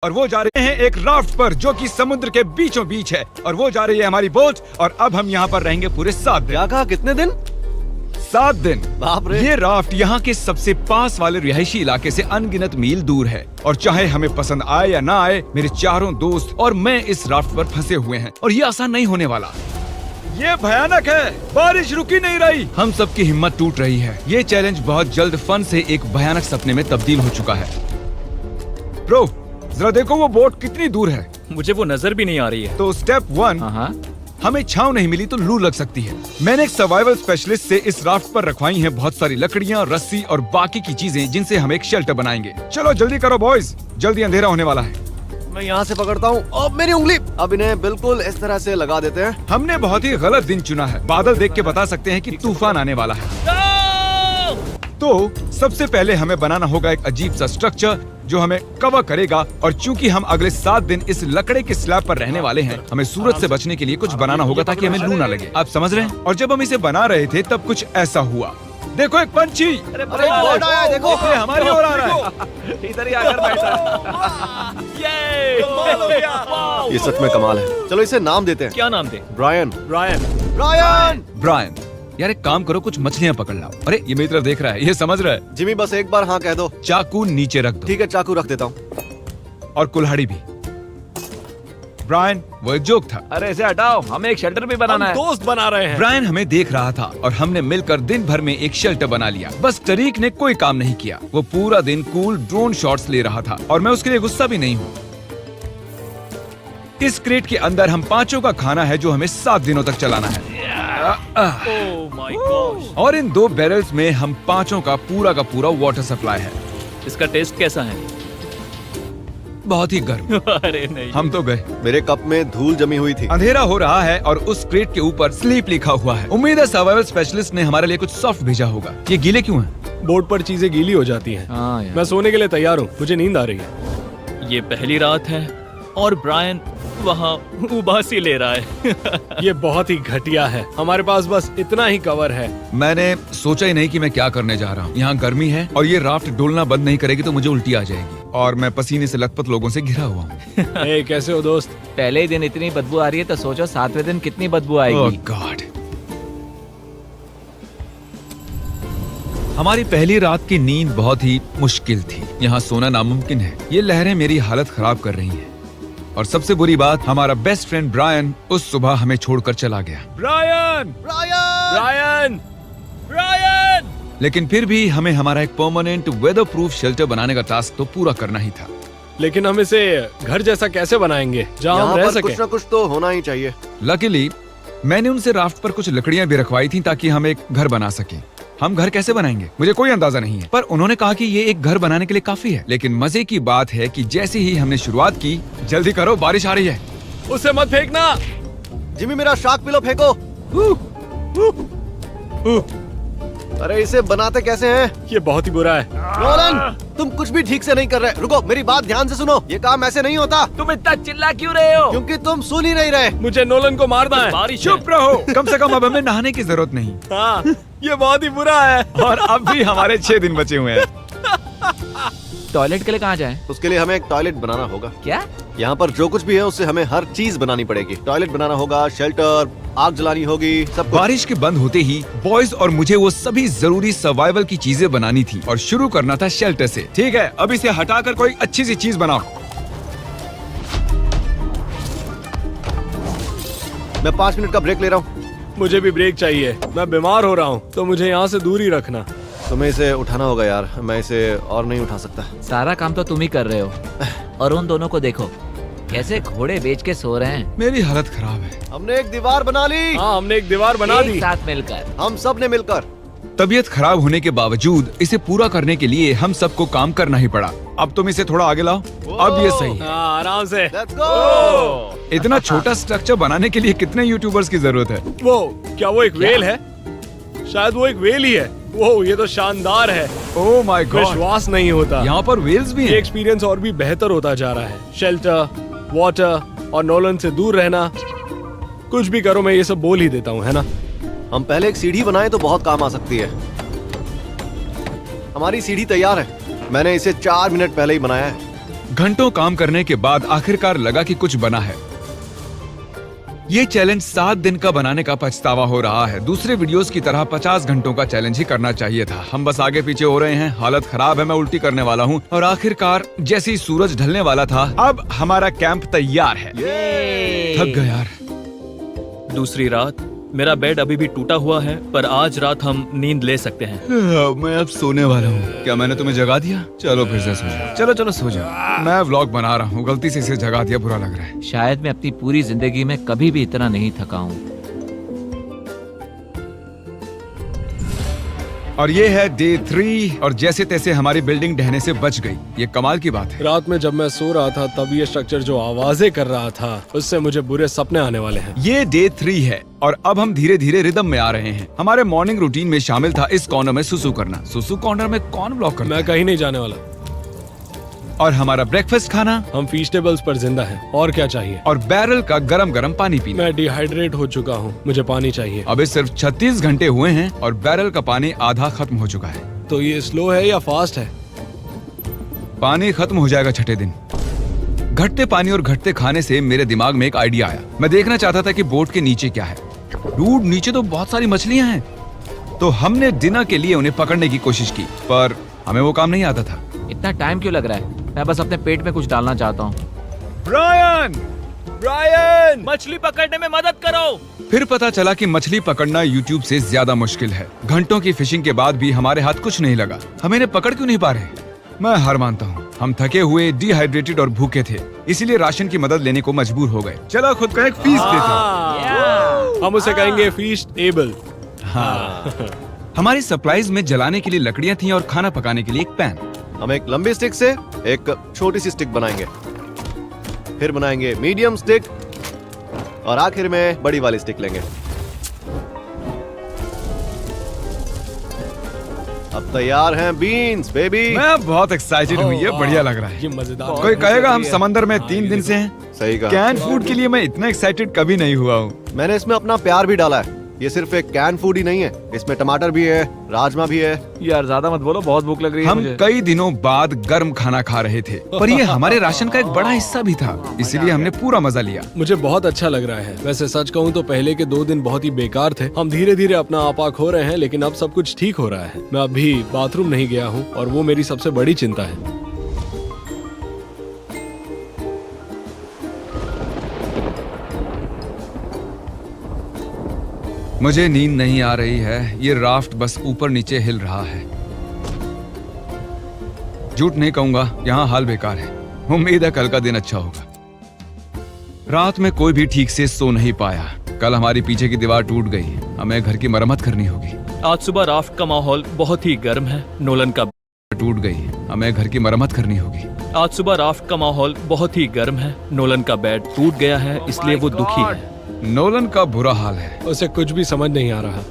और वो जा रहे हैं एक राफ्ट पर जो कि समुद्र के बीचों बीच है, और वो जा रही है हमारी बोट। और अब हम यहाँ पर रहेंगे पूरे 7 दिन। क्या कहा, कितने दिन? 7 दिन। बाप रे। ये राफ्ट यहाँ के सबसे पास वाले रिहायशी इलाके से अनगिनत मील दूर है, और चाहे हमें पसंद आए या ना आए, मेरे चारों दोस्त और मैं इस राफ्ट पर फंसे हुए हैं, और ये आसान नहीं होने वाला। ये भयानक है, बारिश रुकी नहीं रही, हम सबकी हिम्मत टूट रही है। ये चैलेंज बहुत जल्द फन से एक भयानक सपने में तब्दील हो चुका है। ब्रो, जरा देखो वो बोट कितनी दूर है। मुझे वो नजर भी नहीं आ रही है। तो स्टेप 1, हमें छांव नहीं मिली तो लू लग सकती है। मैंने एक सर्वाइवल स्पेशलिस्ट से इस राफ्ट पर रखवाई हैं बहुत सारी लकड़ियाँ, रस्सी और बाकी की चीजें जिनसे हम एक शेल्टर बनाएंगे। चलो जल्दी करो बॉयज, जल्दी अंधेरा होने वाला है। मैं यहाँ से पकड़ता हूँ। अब मेरी उंगली। अब इन्हें बिल्कुल इस तरह से लगा देते हैं। हमने बहुत ही गलत दिन चुना है। बादल देख के बता सकते हैं कि तूफान आने वाला है। तो सबसे पहले हमें बनाना होगा एक अजीब सा स्ट्रक्चर जो हमें कवर करेगा, और चूंकि हम अगले 7 दिन इस लकड़े के स्लैब पर रहने वाले हैं, हमें सूरज से बचने के लिए कुछ बनाना होगा ताकि हमें लू ना लगे। आप समझ रहे हैं? और जब हम इसे बना रहे थे तब कुछ ऐसा हुआ। देखो एक पंछी, अरे बोट आया, देखो। ये हमारी ओर आ रहा है। इधर ही आकर बैठा। ये सच में कमाल है। चलो इसे नाम देते हैं। क्या नाम दे? ब्रायन। ब्रायन, यार एक काम करो, कुछ मछलियाँ पकड़ लाओ। अरे ये मेरी तरफ देख रहा है, ये समझ रहा है। जिमी बस एक बार हाँ कह दो। चाकू नीचे रख दो। ठीक है, चाकू रख देता हूँ। और कुल्हाड़ी भी। ब्रायन, वो एक जोक था। अरे इसे हटाओ, हमें एक शेल्टर भी बनाना है। दोस्त बना रहे हैं। ब्रायन हमें देख रहा था और हमने मिलकर दिन भर में एक शेल्टर बना लिया। बस टरीक ने कोई काम नहीं किया। वो पूरा दिन कूल ड्रोन शॉट्स ले रहा था, और मैं उसके लिए गुस्सा भी नहीं हूँ। इस क्रेट के अंदर हम 5 का खाना है जो हमें 7 दिनों तक चलाना है। Oh my God. और इन 2 बैरल्स में हम 5 का पूरा वाटर सप्लाई है। इसका टेस्ट कैसा है? बहुत ही गर्म। अरे नहीं। हम तो गए। मेरे कप में धूल जमी हुई थी। अंधेरा हो रहा है और उस क्रेट के ऊपर स्लीप लिखा हुआ है। उम्मीद है सर्वाइवल स्पेशलिस्ट ने हमारे लिए कुछ सॉफ्ट भेजा होगा। ये गीले क्यों हैं? बोर्ड पर चीजें गीली हो जाती हैं। हाँ यार। मैं सोने के लिए तैयार हूँ, मुझे नींद आ रही है। ये पहली रात है और ब्रायन वहाँ उबासी ले रहा है। ये बहुत ही घटिया है। हमारे पास बस इतना ही कवर है। मैंने सोचा ही नहीं कि मैं क्या करने जा रहा हूँ। यहाँ गर्मी है और ये राफ्ट डोलना बंद नहीं करेगी तो मुझे उल्टी आ जाएगी, और मैं पसीने से लथपथ लोगों से घिरा हुआ हूँ। ए, कैसे हो दोस्त? पहले ही दिन इतनी बदबू आ रही है तो सोचो 7वें दिन कितनी बदबू आएगी। ओह गॉड। हमारी पहली रात की नींद बहुत ही मुश्किल थी। यहाँ सोना नामुमकिन है। ये लहरें मेरी हालत खराब कर रही हैं। और सबसे बुरी बात, हमारा बेस्ट फ्रेंड ब्रायन उस सुबह हमें छोड़कर चला गया। ब्रायन! लेकिन फिर भी हमें हमारा एक परमानेंट वेदर प्रूफ शेल्टर बनाने का टास्क तो पूरा करना ही था। लेकिन हम इसे घर जैसा कैसे बनाएंगे जहाँ हम यहाँ रह पर सके? कुछ न कुछ तो होना ही चाहिए। लकीली मैंने उनसे राफ्ट पर कुछ लकड़ियाँ भी रखवाई थी ताकि हम एक घर बना सकें। हम घर कैसे बनाएंगे मुझे कोई अंदाजा नहीं है, पर उन्होंने कहा कि ये एक घर बनाने के लिए काफी है। लेकिन मजे की बात है कि जैसे ही हमने शुरुआत की, जल्दी करो बारिश आ रही है। उसे मत फेंकना। जिमी मेरा शार्क पिलो फेंको। अरे इसे बनाते कैसे हैं? ये बहुत ही बुरा है। नोलन, तुम कुछ भी ठीक से नहीं कर रहे। रुको, मेरी बात ध्यान से सुनो। ये काम ऐसे नहीं होता। तुम इतना चिल्ला क्यों रहे हो? क्योंकि तुम सुन ही नहीं रहे। मुझे नोलन को मारना है। बारिश चुप रहो, कम से कम अब हमें नहाने की जरूरत नहीं। हाँ, ये बहुत ही बुरा है। और अब भी हमारे 6 दिन बचे हुए हैं। टॉयलेट के लिए कहाँ जाएं? उसके लिए हमें एक टॉयलेट बनाना होगा। क्या? यहाँ पर जो कुछ भी है उससे हमें हर चीज बनानी पड़ेगी। टॉयलेट बनाना होगा, शेल्टर, आग जलानी होगी, सब कुछ। बारिश के बंद होते ही बॉयज और मुझे वो सभी जरूरी सर्वाइवल की चीजें बनानी थी और शुरू करना था शेल्टर से। ठीक है, अब इसे हटाकर कोई अच्छी सी चीज बनाओ। मैं 5 मिनट का ब्रेक ले रहा हूँ। मुझे भी ब्रेक चाहिए। मैं बीमार हो रहा हूँ, तो मुझे यहाँ से दूर ही रखना। तुम्हें इसे उठाना होगा यार, मैं इसे और नहीं उठा सकता। सारा काम तो तुम ही कर रहे हो। और उन दोनों को देखो कैसे घोड़े बेच के सो रहे हैं। मेरी हालत खराब है। हमने एक दीवार बना ली। हाँ, हमने एक दीवार बना एक दी। साथ मिलकर। हम सब ने मिलकर। तबीयत खराब होने के बावजूद इसे पूरा करने के लिए हम सबको काम करना ही पड़ा। अब तुम इसे थोड़ा आगे लाओ। अब ये सही है। हाँ, आराम से। Let's go! इतना छोटा स्ट्रक्चर बनाने के लिए कितने यूट्यूबर्स की जरूरत है? वो क्या वो एक वेल है? शायद वो एक वेल ही है। वो ये तो शानदार है। ओह माय गॉड, विश्वास नहीं होता। यहाँ पर वेल्स भी ये हैं। एक्सपीरियंस और भी बेहतर होता जा रहा है। शेल्टर, वाटर और नोलन से दूर रहना। कुछ भी करो, मैं ये सब बोल ही देता हूँ, है ना? हम पहले एक सीढ़ी बनाए तो बहुत काम आ सकती है। हमारी सीढ़ी तैयार है। मैंने इसे 4 मिनट पहले ही बनाया है। घंटों काम करने के बाद आखिरकार लगा कि कुछ बना है। ये चैलेंज 7 दिन का बनाने का पछतावा हो रहा है। दूसरे वीडियोस की तरह 50 घंटों का चैलेंज ही करना चाहिए था। हम बस आगे पीछे हो रहे हैं, हालत खराब है, मैं उल्टी करने वाला हूँ। और आखिरकार जैसे ही सूरज ढलने वाला था, अब हमारा कैंप तैयार है। थक गया यार। दूसरी रात। मेरा बेड अभी भी टूटा हुआ है, पर आज रात हम नींद ले सकते हैं। मैं अब सोने वाला हूँ। क्या मैंने तुम्हें जगा दिया? चलो फिर से सो जाओ। चलो चलो सो जाओ। मैं व्लॉग बना रहा हूँ, गलती से इसे जगा दिया, बुरा लग रहा है। शायद मैं अपनी पूरी जिंदगी में कभी भी इतना नहीं थका हूँ। और ये है डे 3 और जैसे तैसे हमारी बिल्डिंग ढहने से बच गई। ये कमाल की बात है। रात में जब मैं सो रहा था तब ये स्ट्रक्चर जो आवाजें कर रहा था उससे मुझे बुरे सपने आने वाले हैं। ये डे 3 है और अब हम धीरे धीरे रिदम में आ रहे हैं। हमारे मॉर्निंग रूटीन में शामिल था इस कॉर्नर में सुसु करना। सुसु कॉर्नर में कौन ब्लॉक करता मैं है? कहीं नहीं जाने वाला। और हमारा ब्रेकफास्ट खाना हम फीस्टेबल्स पर जिंदा हैं। और क्या चाहिए? और बैरल का गरम गरम पानी पीना। मैं डिहाइड्रेट हो चुका हूँ, मुझे पानी चाहिए। अबे सिर्फ 36 घंटे हुए हैं और बैरल का पानी आधा खत्म हो चुका है। तो ये स्लो है या फास्ट है? पानी खत्म हो जाएगा छठे दिन। घटते पानी और घटते खाने से मेरे दिमाग में एक आइडिया आया। मैं देखना चाहता था कि बोट के नीचे क्या है। डूड, नीचे तो बहुत सारी मछलियां हैं। तो हमने डिनर के लिए उन्हें पकड़ने की कोशिश की, पर हमें वो काम नहीं आता था। इतना टाइम क्यों लग रहा है? मैं बस अपने पेट में कुछ डालना चाहता हूँ। ब्रायन! ब्रायन! मछली पकड़ने में मदद करो। फिर पता चला कि मछली पकड़ना YouTube से ज्यादा मुश्किल है। घंटों की फिशिंग के बाद भी हमारे हाथ कुछ नहीं लगा। हम इन्हें पकड़ क्यों नहीं पा रहे? मैं हार मानता हूँ। हम थके हुए, डिहाइड्रेटेड और भूखे थे, इसीलिए राशन की मदद लेने को मजबूर हो गए। चलो खुद का एक फीस्ट देता हूँ। हम उसे कहेंगे फीस्ट एबल। हमारी सप्लाईज में जलाने के लिए लकड़ियाँ थीं और खाना पकाने के लिए एक पैन। हम एक लंबी स्टिक से एक छोटी सी स्टिक बनाएंगे, फिर बनाएंगे मीडियम स्टिक और आखिर में बड़ी वाली स्टिक लेंगे। अब तैयार हैं बीन्स बेबी। मैं बहुत एक्साइटेड हूँ, ये बढ़िया लग रहा है। ये मजेदार। कोई कहेगा हम समंदर में 3 दिन से हैं। सही कहा। कैन फूड के लिए मैं इतना एक्साइटेड कभी नहीं हुआ हूँ। मैंने इसमें अपना प्यार भी डाला है। ये सिर्फ एक कैन फूड ही नहीं है, इसमें टमाटर भी है, राजमा भी है। यार ज्यादा मत बोलो, बहुत भूख लग रही है हम मुझे। कई दिनों बाद गर्म खाना खा रहे थे, पर ये हमारे राशन का एक बड़ा हिस्सा भी था, इसीलिए हमने पूरा मजा लिया। मुझे बहुत अच्छा लग रहा है। वैसे सच कहूँ तो पहले के 2 दिन बहुत ही बेकार थे। हम धीरे धीरे अपना आपा खो रहे हैं, लेकिन अब सब कुछ ठीक हो रहा है। मैं अभी बाथरूम नहीं गया हूँ और वो मेरी सबसे बड़ी चिंता है। मुझे नींद नहीं आ रही है। ये राफ्ट बस ऊपर नीचे हिल रहा है। झूठ नहीं कहूंगा, यहाँ हाल बेकार है। उम्मीद है कल का दिन अच्छा होगा। रात में कोई भी ठीक से सो नहीं पाया। कल हमारी पीछे की दीवार टूट गई, हमें घर की मरम्मत करनी होगी। आज सुबह राफ्ट का माहौल बहुत ही गर्म है। नोलन का टूट गई, हमें घर की मरम्मत करनी होगी। आज सुबह राफ्ट का माहौल बहुत ही गर्म है। नोलन का बेड टूट गया है, इसलिए वो दुखी है। नोलन का बुरा हाल है। उसे कुछ भी समझ नहीं आ रहा।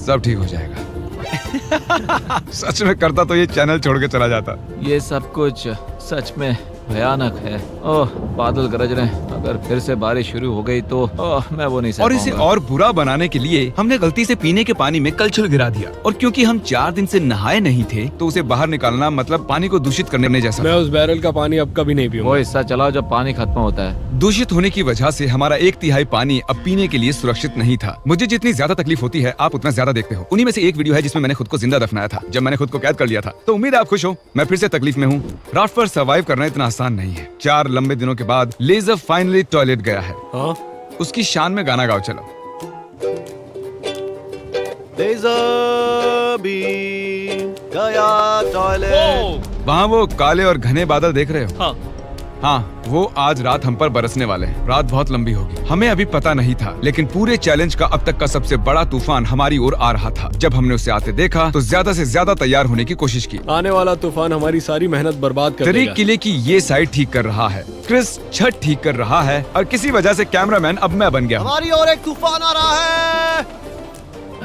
सब ठीक हो जाएगा। सच में करता तो ये चैनल छोड़ के चला जाता। ये सब कुछ सच में भयानक है। ओह, बादल गरज रहे हैं। अगर फिर से बारिश शुरू हो गई तो मैं वो नहीं सह और इसे पाऊंगा। और बुरा बनाने के लिए हमने गलती से पीने के पानी में कलछुल गिरा दिया। और क्योंकि हम 4 दिन से नहाए नहीं थे, तो उसे बाहर निकालना मतलब पानी को दूषित करने जैसा। मैं उस बैरल का पानी अब कभी नहीं पीऊंगा। वो हिस्सा चलाओ जब पानी खत्म होता है। दूषित होने की वजह से हमारा 1/3 पानी अब पीने के लिए सुरक्षित नहीं था। मुझे जितनी ज्यादा तकलीफ होती है, आप उतना ज्यादा देखते हो। उन्हीं में से एक वीडियो है जिसमें मैंने खुद को जिंदा दफनाया था, जब मैंने खुद को कैद कर लिया था। तो उम्मीद है आप खुश हो। मैं फिर से तकलीफ में हूँ। राफ्ट पर सर्वाइव करना इतना आसान नहीं है। 4 लंबे दिनों के बाद लेजर फाइनली टॉयलेट गया है। हाँ? उसकी शान में गाना गाओ चलो। लेज़र भी गया टॉयलेट। वहाँ वो काले और घने बादल देख रहे हो? हाँ, हाँ, वो आज रात हम पर बरसने वाले हैं। रात बहुत लंबी होगी। हमें अभी पता नहीं था, लेकिन पूरे चैलेंज का अब तक का सबसे बड़ा तूफान हमारी ओर आ रहा था। जब हमने उसे आते देखा तो ज्यादा से ज्यादा तैयार होने की कोशिश की। आने वाला तूफान हमारी सारी मेहनत बर्बाद कर तरीक देगा। किले की ये साइड ठीक कर रहा है, क्रिस छत ठीक कर रहा है, और किसी वजह से कैमरामैन अब मैं बन गया हूँ। हमारी और एक तूफान आ रहा है।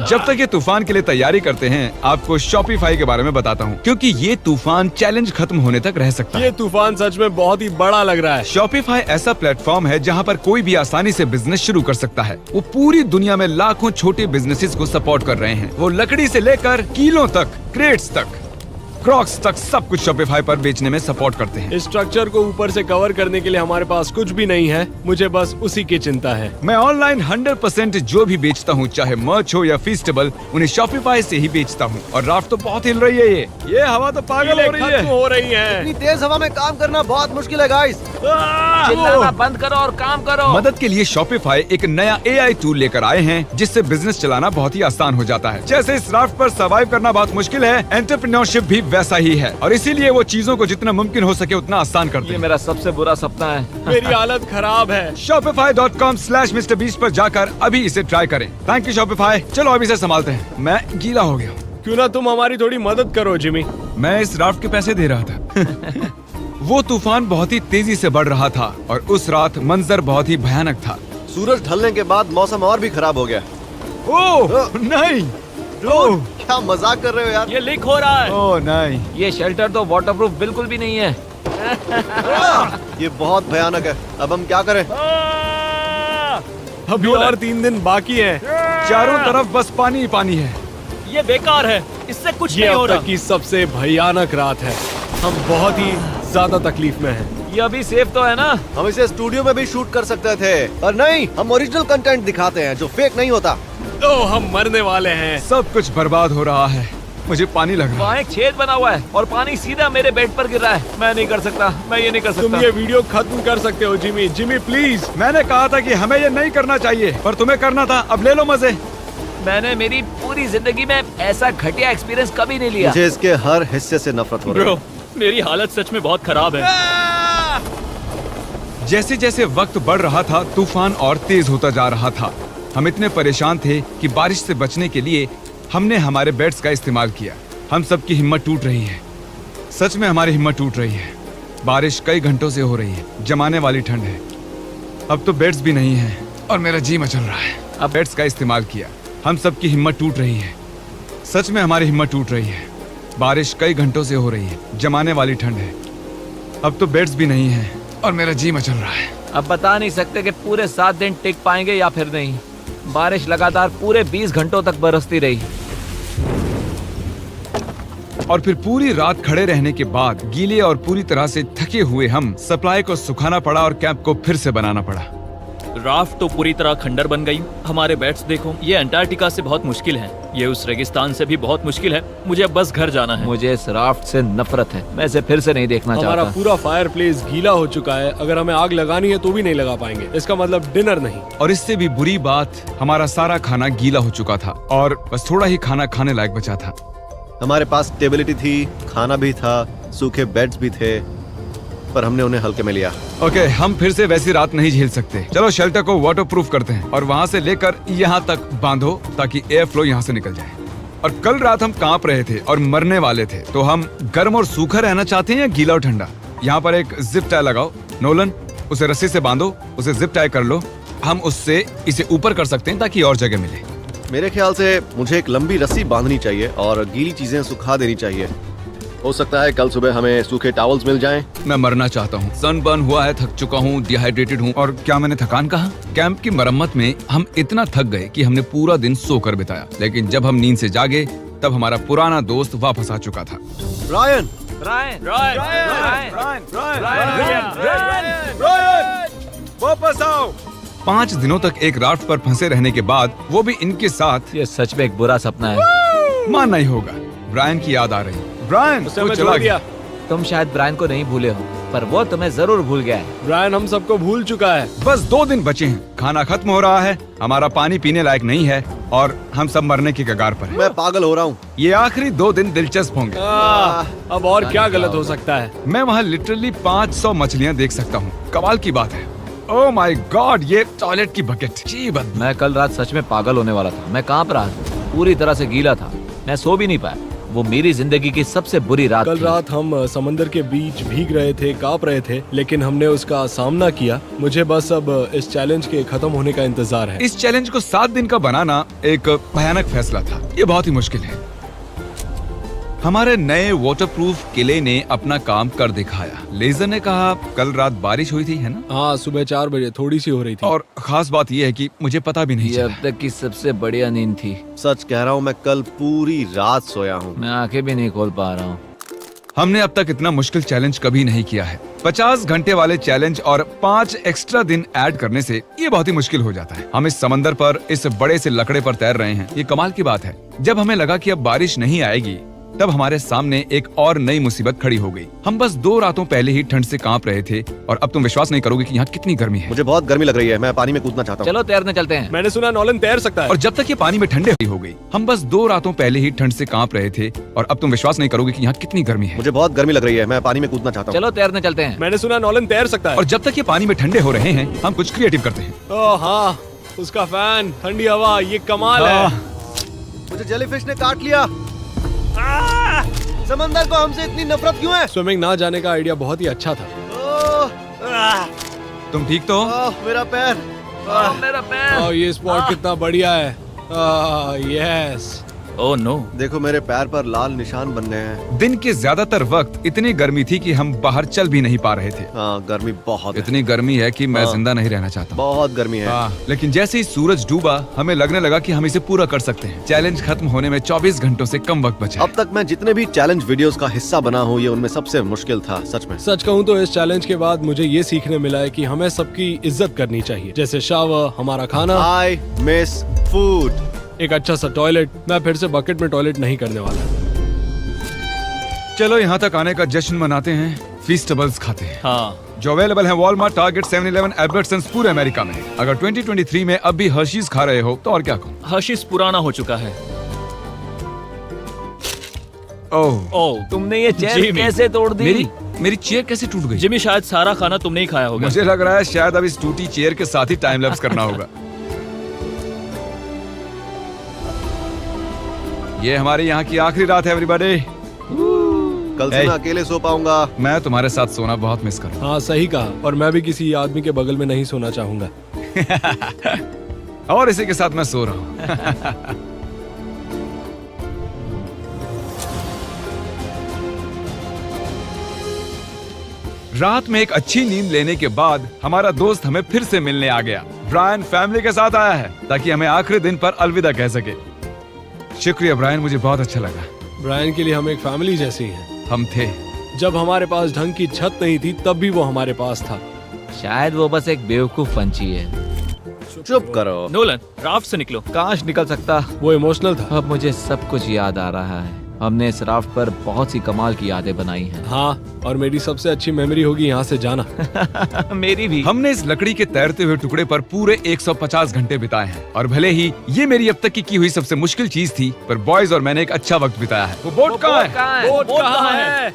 जब तक ये तूफान के लिए तैयारी करते हैं, आपको शॉपिफाई के बारे में बताता हूँ, क्योंकि ये तूफान चैलेंज खत्म होने तक रह सकता है। ये तूफान सच में बहुत ही बड़ा लग रहा है। शॉपिफाई ऐसा प्लेटफॉर्म है जहाँ पर कोई भी आसानी से बिजनेस शुरू कर सकता है। वो पूरी दुनिया में लाखों छोटे बिजनेसेस को सपोर्ट कर रहे हैं। वो लकड़ी से लेकर कीलों तक, क्रेट्स तक। क्रॉक्स तक सब कुछ शॉपिफाई पर बेचने में सपोर्ट करते हैं। इस स्ट्रक्चर को ऊपर से कवर करने के लिए हमारे पास कुछ भी नहीं है। मुझे बस उसी की चिंता है। मैं ऑनलाइन 100% जो भी बेचता हूँ, चाहे मर्च हो या फीस्टेबल, उन्हें शॉपिफाई से ही बेचता हूँ। और राफ्ट तो बहुत हिल रही है। ये हवा तो पागल हो रही खत्म है। हो रही है। इतनी तेज हवा में काम करना बहुत मुश्किल है गाइस। चिल्लाना बंद करो और काम करो। मदद के लिए शॉपिफाई एक नया AI टूल लेकर आए हैं, जिससे बिजनेस चलाना बहुत ही आसान हो जाता है। जैसे इस राफ्ट पर सर्वाइव करना बहुत मुश्किल है, एंटरप्रेन्योरशिप भी वैसा ही है। और इसीलिए वो चीजों को जितना मुमकिन हो सके उतना आसान करते ये हैं। मेरा सबसे बुरा सपना है। मेरी हालत खराब है। Shopify.com/MrBeast पर जाकर अभी इसे ट्राई करें। Thank you Shopify. चलो अभी इसे संभालते हैं। मैं गीला हो गया। क्यों ना तुम हमारी थोड़ी मदद करो जिमी। मैं इस राफ्ट के पैसे दे रहा था। वो तूफान बहुत ही तेजी से बढ़ रहा था और उस रात मंजर बहुत ही भयानक था। सूरज ढलने के बाद मौसम और भी खराब हो गया। ओह नहीं, ओह क्या मजाक कर रहे हो यार? ये लीक हो रहा है। ओह नहीं। ये शेल्टर तो वाटरप्रूफ बिल्कुल भी नहीं है। ये बहुत भयानक है। अब हम क्या करें? अभी और 3 दिन बाकी है। चारों तरफ बस पानी ही पानी है। ये बेकार है, इससे कुछ ये नहीं हो अब रहा। तक की सबसे भयानक रात है। हम बहुत ही ज्यादा तकलीफ में हैं। ये अभी सेफ तो है ना? हम इसे स्टूडियो में भी शूट कर सकते थे, पर नहीं, हम ओरिजिनल कंटेंट दिखाते हैं जो फेक नहीं होता। तो हम मरने वाले हैं। सब कुछ बर्बाद हो रहा है। मुझे पानी लग रहा है। वहाँ एक छेद बना हुआ है और पानी सीधा मेरे बेड पर गिर रहा है। मैं नहीं कर सकता, मैं ये नहीं कर तुम सकता। ये वीडियो खत्म कर सकते हो जिमी। Jimmy please. मैंने कहा था कि हमें ये नहीं करना चाहिए, पर तुम्हें करना था। अब ले लो मजे। मैंने मेरी पूरी जिंदगी में ऐसा घटिया एक्सपीरियंस कभी नहीं लिया। मुझे इसके हर हिस्से से नफरत हो रही ब्रो, है। मेरी हालत सच में बहुत खराब है। जैसे जैसे वक्त बढ़ रहा था, तूफान और तेज होता जा रहा था। हम इतने परेशान थे कि बारिश से बचने के लिए हमने हमारे बेड्स का इस्तेमाल किया। हम सबकी हिम्मत टूट रही है। सच में हमारी हिम्मत टूट रही है। बारिश कई घंटों से हो रही है। जमाने वाली ठंड है। अब तो बेड्स भी नहीं है और मेरा जी मचल रहा है। अब बेड्स का इस्तेमाल किया। हम सबकी हिम्मत टूट रही है। सच में हमारी हिम्मत टूट रही है। बारिश कई घंटों से हो रही है। जमाने वाली ठंड है। अब तो बेड्स भी नहीं है और मेरा जी मचल रहा है। अब बता नहीं सकते कि पूरे 7 दिन टिक पाएंगे या फिर नहीं। बारिश लगातार पूरे 20 घंटों तक बरसती रही। और फिर पूरी रात खड़े रहने के बाद गीले और पूरी तरह से थके हुए हम सप्लाई को सुखाना पड़ा और कैंप को फिर से बनाना पड़ा। राफ्ट तो पूरी तरह खंडर बन गई। हमारे बेड्स देखो, ये अंटार्कटिका से बहुत मुश्किल है। ये उस रेगिस्तान से भी बहुत मुश्किल है। मुझे अब बस घर जाना है। मुझे इस राफ्ट से नफरत है। मैं इसे फिर से नहीं देखना हमारा चाहता। पूरा फायर प्लेस गीला हो चुका है। अगर हमें आग लगानी है तो भी नहीं लगा पाएंगे। इसका मतलब डिनर नहीं। और इससे भी बुरी बात, हमारा सारा खाना गीला हो चुका था और बस थोड़ा ही खाना खाने लायक बचा था। हमारे पास स्टेबिलिटी थी, खाना भी था, सूखे बेड्स भी थे, पर हमने उन्हें हल्के में लिया। ओके, हम फिर से वैसी रात नहीं झेल सकते। चलो शेल्टर को वाटरप्रूफ करते हैं और वहाँ से लेकर यहाँ तक बांधो ताकि एयर फ्लो यहाँ से निकल जाए। और कल रात हम कांप रहे थे और मरने वाले थे, तो हम गर्म और सूखा रहना चाहते हैं या गीला और ठंडा? यहाँ पर एक जिप टाई लगाओ। नोलन, उसे रस्सी से बांधो, उसे जिप टाई कर लो। हम उससे इसे ऊपर कर सकते हैं ताकि और जगह मिले। मेरे ख्याल से मुझे एक लंबी रस्सी बांधनी चाहिए और गीली चीजें सुखा देनी चाहिए। हो सकता है कल सुबह हमें सूखे टॉवल्स मिल जाएं। मैं मरना चाहता हूँ। सनबर्न हुआ है, थक चुका हूँ, डिहाइड्रेटेड हूँ। और क्या मैंने थकान कहा? कैंप की मरम्मत में हम इतना थक गए कि हमने पूरा दिन सोकर बिताया। लेकिन जब हम नींद से जागे तब हमारा पुराना दोस्त वापस आ चुका था। ब्रायन, वापस आओ। 5 दिनों तक एक राफ्ट पर फंसे रहने के बाद, वो भी इनके साथ, ये सच में एक बुरा सपना है। मानना ही होगा। ब्रायन की याद आ रही। ब्रायन, उसे वो हमें चला छोड़ गया। दिया। तुम शायद ब्रायन को नहीं भूले हो, पर वो तुम्हें जरूर भूल गया है। ब्रायन हम सबको भूल चुका है। बस 2 दिन बचे हैं। खाना खत्म हो रहा है, हमारा पानी पीने लायक नहीं है और हम सब मरने की कगार पर हैं। मैं पागल हो रहा हूँ। ये आखिरी 2 दिन दिलचस्प होंगे। अब और क्या गलत हो सकता है? मैं वहाँ लिटरली 500 मछलियाँ देख सकता हूँ। कमाल की बात है। ओह माय गॉड, ये टॉयलेट की बकेट। जी बदबू। मैं कल रात सच में पागल होने वाला था। मैं कांप रहा था, पूरी तरह से गीला था। मैं सो भी नहीं पाया। वो मेरी जिंदगी की सबसे बुरी रात कल थी। रात हम समंदर के बीच भीग रहे थे, कांप रहे थे, लेकिन हमने उसका सामना किया। मुझे बस अब इस चैलेंज के खत्म होने का इंतजार है। इस चैलेंज को 7 दिन का बनाना एक भयानक फैसला था। ये बहुत ही मुश्किल है। हमारे नए वाटरप्रूफ किले ने अपना काम कर दिखाया। लेजर ने कहा कल रात बारिश हुई थी, है ना? हाँ, सुबह 4 बजे थोड़ी सी हो रही थी। और खास बात यह है कि मुझे पता भी नहीं ये चला। अब तक की सबसे बढ़िया नींद थी। सच कह रहा हूँ, मैं कल पूरी रात सोया हूँ। मैं आंखें भी नहीं खोल पा रहा हूँ। हमने अब तक इतना मुश्किल चैलेंज कभी नहीं किया है। 50 घंटे वाले चैलेंज और 5 एक्स्ट्रा दिन ऐड करने से ये बहुत ही मुश्किल हो जाता है। हम इस समंदर पर इस बड़े से लकड़े पर तैर रहे हैं। ये कमाल की बात है। जब हमें लगा कि अब बारिश नहीं आएगी, तब हमारे सामने एक और नई मुसीबत खड़ी हो गई। हम बस 2 रातों पहले ही ठंड से कांप रहे थे और अब तुम विश्वास नहीं करोगे कि यहाँ कितनी गर्मी है। मुझे बहुत गर्मी लग रही है, मैं पानी में कूदना चाहता हूँ। चलो तैरने चलते हैं। मैंने सुना नॉलन तैर सकता है। और जब तक ये पानी में ठंडे हो गई, हम बस 2 रातों पहले ही ठंड से कांप रहे थे और अब तुम विश्वास नहीं करोगे कि यहाँ कितनी गर्मी है। मुझे बहुत गर्मी लग रही है, मैं पानी में कूदना चाहता हूँ। चलो तैरने चलते हैं। मैंने सुना नॉलन तैर सकता है। और जब तक ये पानी में ठंडे हो रहे हैं, हम कुछ क्रिएटिव करते हैं। ओह हाँ, उसका फैन, ठंडी हवा, ये कमाल है। मुझे जेलीफिश ने काट लिया। समंदर को हमसे इतनी नफरत क्यों है? स्विमिंग ना जाने का आइडिया बहुत ही अच्छा था। तुम ठीक तो हो? मेरा पैर। मेरा पैर। और ये स्पॉट कितना बढ़िया है। यस। Oh no. देखो मेरे पैर पर लाल निशान बन गए हैं। दिन के ज्यादातर वक्त इतनी गर्मी थी कि हम बाहर चल भी नहीं पा रहे थे। हाँ, गर्मी बहुत है। इतनी गर्मी है कि मैं हाँ। जिंदा नहीं रहना चाहता। बहुत गर्मी है। लेकिन जैसे ही सूरज डूबा, हमें लगने लगा कि हम इसे पूरा कर सकते हैं। चैलेंज खत्म होने में 24 घंटों से कम वक्त बचा है। अब तक मैं जितने भी चैलेंज वीडियोस का हिस्सा बना हूँ, ये उनमें सबसे मुश्किल था, सच में। सच कहूँ तो इस चैलेंज के बाद मुझे ये सीखने मिला है कि हमें सबकी इज्जत करनी चाहिए, जैसे शावर, हमारा खाना, आई मिस फूड। एक अच्छा सा टॉयलेट। मैं फिर से बकेट में टॉयलेट नहीं करने वाला। चलो यहाँ तक आने का जश्न मनाते हैं, फीस्टेबल्स खाते हैं हाँ, जो अवेलेबल है वॉलमार्ट, टारगेट, 7-Eleven, एल्बर्ट्सन्स पूरे अमेरिका में। अगर 2023 में अब भी हर्शीज खा रहे हो तो और क्या कहूँ। हर्शीज पुराना हो चुका है। ओह, ओह, तुमने ये चेयर जिमी। कैसे तोड़ दी? मेरी चेयर कैसे टूट गई? जिमी शायद सारा खाना तुमने ही खाया होगा। मुझे लग रहा है शायद अब इस टूटी चेयर के साथ ही टाइम लैप्स करना होगा। ये हमारी यहाँ की आखिरी रात है एवरीबॉडी। कल से Hey. मैं अकेले सो पाऊंगा। मैं तुम्हारे साथ सोना बहुत मिस करूँ। हाँ सही कहा। और मैं भी किसी आदमी के बगल में नहीं सोना चाहूंगा। और इसी के साथ मैं सो रहा हूँ। रात में एक अच्छी नींद लेने के बाद हमारा दोस्त हमें फिर से मिलने आ गया। ब्रायन फैमिली के साथ आया है ताकि हमें आखिरी दिन पर अलविदा कह सके। शुक्रिया ब्रायन, मुझे बहुत अच्छा लगा। ब्रायन के लिए हम एक फैमिली जैसे ही हैं। हम थे। जब हमारे पास ढंग की छत नहीं थी तब भी वो हमारे पास था। शायद वो बस एक बेवकूफ पंछी है। चुप करो। नोलन, राफ्ट से निकलो। काश निकल सकता। वो इमोशनल था। अब मुझे सब कुछ याद आ रहा है। हमने इस राफ्ट पर बहुत सी कमाल की यादें बनाई हैं। हाँ, और मेरी सबसे अच्छी मेमोरी होगी यहाँ से जाना। मेरी भी। हमने इस लकड़ी के तैरते हुए टुकड़े पर पूरे 150 घंटे बिताए हैं और भले ही ये मेरी अब तक की हुई सबसे मुश्किल चीज थी, पर बॉयज और मैंने एक अच्छा वक्त बिताया है। वो बोट कहाँ है? बोट कहाँ है?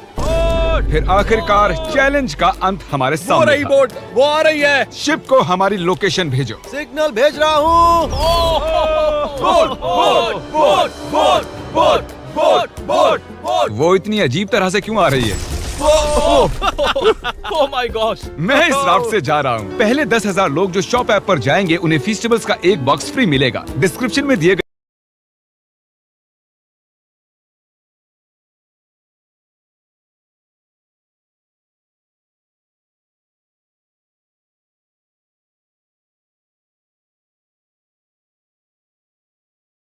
फिर आखिरकार चैलेंज का अंत हमारे वो सामने रही था। बोट, वो आ रही है। शिप को हमारी लोकेशन भेजो। सिग्नल भेज रहा हूँ। वो इतनी अजीब तरह से क्यों आ रही है? Oh my gosh. मैं इस राफ्ट से जा रहा हूँ। पहले 10,000 लोग जो शॉप ऐप पर जाएंगे उन्हें फीस्टेबल्स का एक बॉक्स फ्री मिलेगा। डिस्क्रिप्शन में दिए गए